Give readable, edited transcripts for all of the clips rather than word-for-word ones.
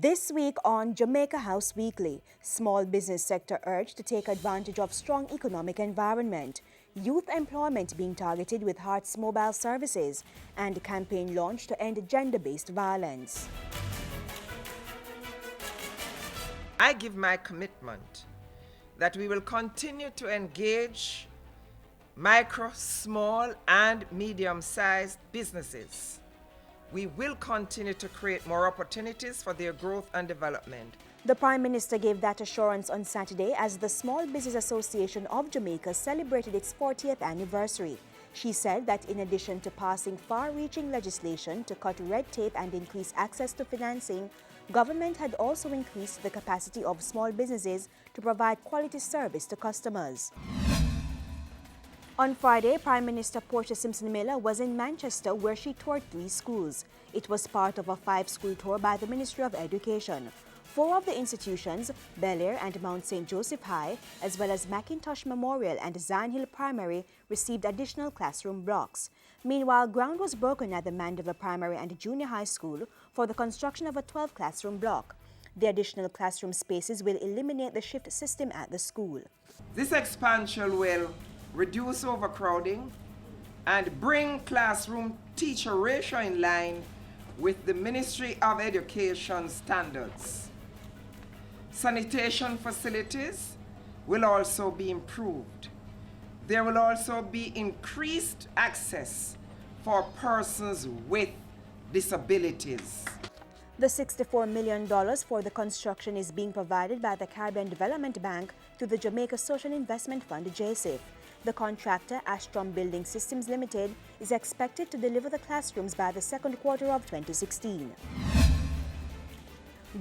This week on Jamaica House Weekly, small business sector urged to take advantage of strong economic environment, youth employment being targeted with Heart's mobile services, and campaign launched to end gender-based violence. I give my commitment that we will continue to engage micro, small, and medium-sized businesses. We will continue to create more opportunities for their growth and development. The Prime Minister gave that assurance on Saturday as the Small Business Association of Jamaica celebrated its 40th anniversary. She said that in addition to passing far-reaching legislation to cut red tape and increase access to financing, government had also increased the capacity of small businesses to provide quality service to customers. On Friday, Prime Minister Portia Simpson Miller was in Manchester where she toured 3 schools. It was part of a 5-school tour by the Ministry of Education. 4 of the institutions, Bel Air and Mount St. Joseph High, as well as Mackintosh Memorial and Zion Hill Primary, received additional classroom blocks. Meanwhile, ground was broken at the Mandeville Primary and Junior High School for the construction of a 12-classroom block. The additional classroom spaces will eliminate the shift system at the school. This expansion will reduce overcrowding and bring classroom teacher ratio in line with the Ministry of Education standards. Sanitation facilities will also be improved. There will also be increased access for persons with disabilities. The $64 million for the construction is being provided by the Caribbean Development Bank through the Jamaica Social Investment Fund, JSIF. The contractor, Astrom Building Systems Limited, is expected to deliver the classrooms by the second quarter of 2016.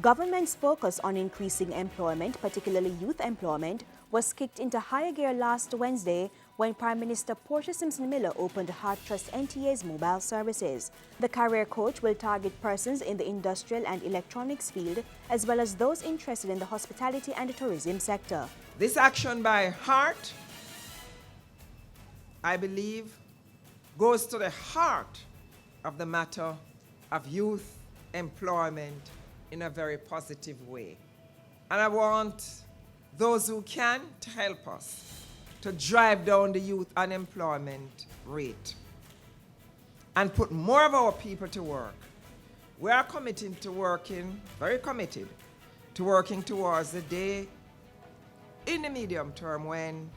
Government's focus on increasing employment, particularly youth employment, was kicked into higher gear last Wednesday when Prime Minister Portia Simpson Miller opened Heart Trust NTA's mobile services. The career coach will target persons in the industrial and electronics field, as well as those interested in the hospitality and tourism sector. This action by Heart, I believe, goes to the heart of the matter of youth employment in a very positive way. And I want those who can to help us to drive down the youth unemployment rate and put more of our people to work. We are committed to working, very committed, to working towards the day in the medium term when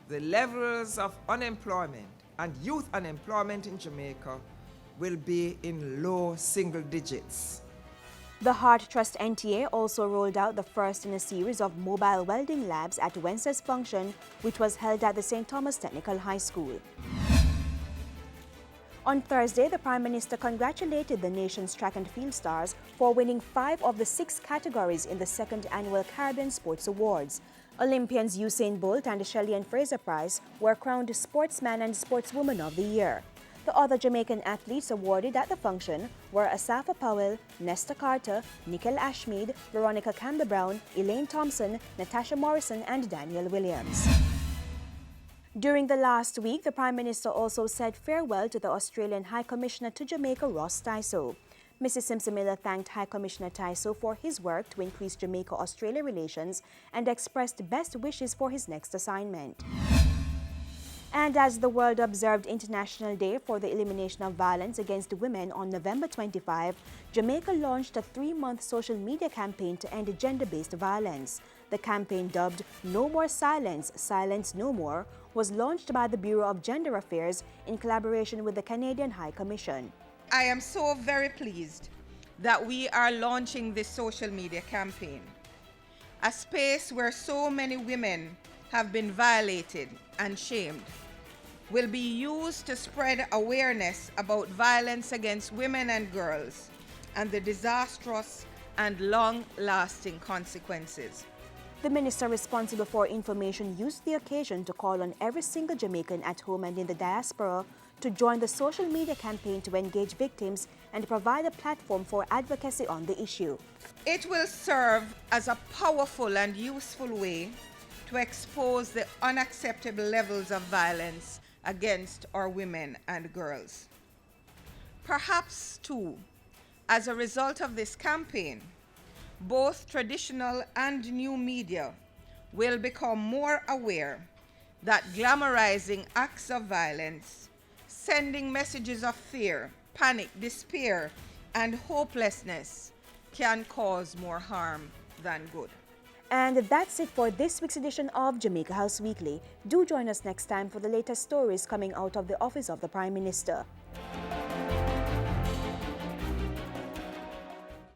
the levels of unemployment and youth unemployment in Jamaica will be in low single digits. The Heart Trust NTA also rolled out the first in a series of mobile welding labs at Wednesday's function, which was held at the St. Thomas Technical High School. On Thursday, the Prime Minister congratulated the nation's track and field stars for winning 5 of the 6 categories in the 2nd Annual Caribbean Sports Awards. Olympians Usain Bolt and Shelley-Ann Fraser-Price were crowned Sportsman and Sportswoman of the Year. The other Jamaican athletes awarded at the function were Asafa Powell, Nesta Carter, Nickel Ashmead, Veronica Campbell-Brown, Elaine Thompson, Natasha Morrison, and Daniel Williams. During the last week, the Prime Minister also said farewell to the Australian High Commissioner to Jamaica, Ross Tyso. Mrs. Simpson-Miller thanked High Commissioner Tyso for his work to increase Jamaica-Australia relations and expressed best wishes for his next assignment. And as the world observed International Day for the Elimination of Violence Against Women on November 25, Jamaica launched a 3-month social media campaign to end gender-based violence. The campaign, dubbed No More Silence, Silence No More, was launched by the Bureau of Gender Affairs in collaboration with the Canadian High Commission. I am so very pleased that we are launching this social media campaign, a space where so many women have been violated and shamed, will be used to spread awareness about violence against women and girls and the disastrous and long-lasting consequences. The minister responsible for information used the occasion to call on every single Jamaican at home and in the diaspora to join the social media campaign to engage victims and provide a platform for advocacy on the issue. It will serve as a powerful and useful way to expose the unacceptable levels of violence against our women and girls. Perhaps, too, as a result of this campaign, both traditional and new media will become more aware that glamorizing acts of violence, sending messages of fear, panic, despair, and hopelessness can cause more harm than good. And that's it for this week's edition of Jamaica House Weekly. Do join us next time for the latest stories coming out of the office of the Prime Minister.